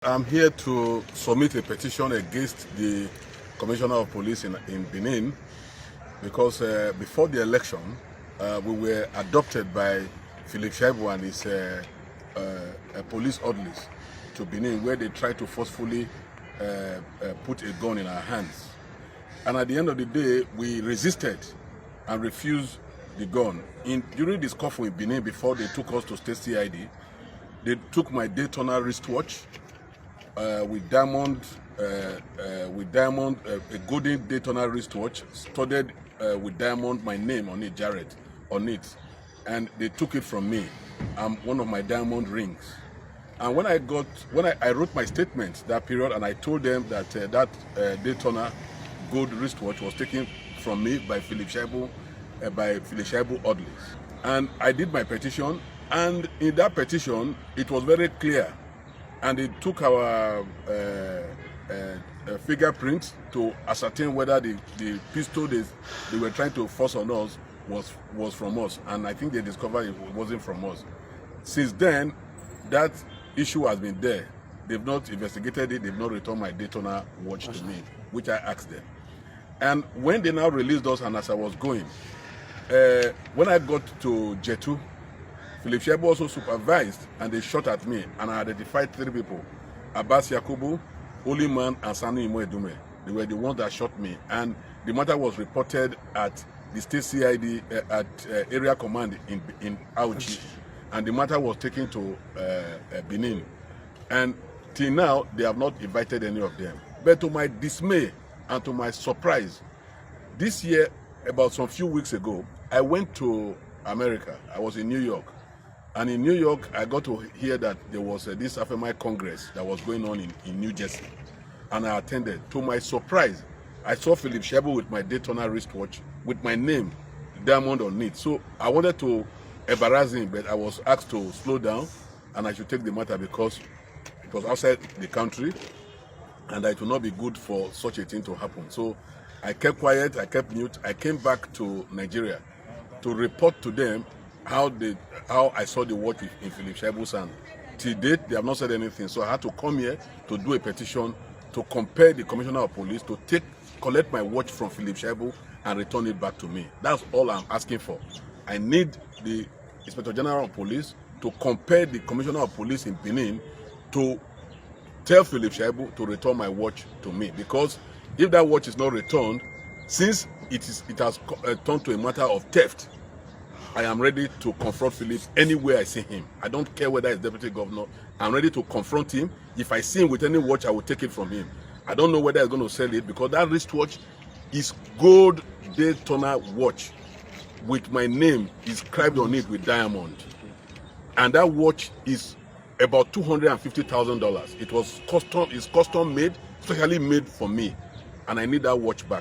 I'm here to submit a petition against the Commissioner of Police in Benin because before the election, we were adopted by Philip Shaibu and his police orderlies to Benin, where they tried to forcefully put a gun in our hands. And at the end of the day, we resisted and refused the gun. During this scuffle in Benin, before they took us to state CID, they took my Daytona wristwatch, with diamond, a golden Daytona wristwatch studded with diamond, my name on it, Jaret, on it, and they took it from me. One of my diamond rings. And when I wrote my statement that period, and I told them that Daytona gold wristwatch was taken from me by Philip Shaibu, orderlies. And I did my petition, and in that petition, it was very clear. And they took our fingerprints to ascertain whether the pistol they were trying to force on us was from us. And I think they discovered it wasn't from us. Since then, that issue has been there. They've not investigated it. They've not returned my Daytona watch to me, which I asked them. And when they now released us, and as I was going, when I got to Jetu, Philip Shaibu also supervised, and they shot at me, and I identified 3 people: Abbas Yakubu, Oliman, and Sanu Imoedume. They were the ones that shot me, and the matter was reported at the state CID at area command in Auchi, and the matter was taken to Benin. And till now, they have not invited any of them. But to my dismay and to my surprise, this year, about some few weeks ago, I went to America. I was in New York. And in New York, I got to hear that there was this AFMI Congress that was going on in New Jersey. And I attended. To my surprise, I saw Philip Shaibu with my Daytona wristwatch with my name, diamond on it. So I wanted to embarrass him, but I was asked to slow down and I should take the matter because it was outside the country and it would not be good for such a thing to happen. So I kept quiet, I kept mute. I came back to Nigeria to report to them how I saw the watch in Philip Shaibu's hand. Till date, they have not said anything. So I had to come here to do a petition to compel the Commissioner of Police to collect my watch from Philip Shaibu and return it back to me. That's all I'm asking for. I need the Inspector General of Police to compel the Commissioner of Police in Benin to tell Philip Shaibu to return my watch to me. Because if that watch is not returned, since it has turned to a matter of theft, I am ready to confront Philip anywhere I see him. I don't care whether he's deputy governor. I'm ready to confront him. If I see him with any watch, I will take it from him. I don't know whether he's going to sell it because that wristwatch is gold Daytona watch with my name inscribed on it with diamond. And that watch is about $250,000. It's custom made, specially made for me. And I need that watch back.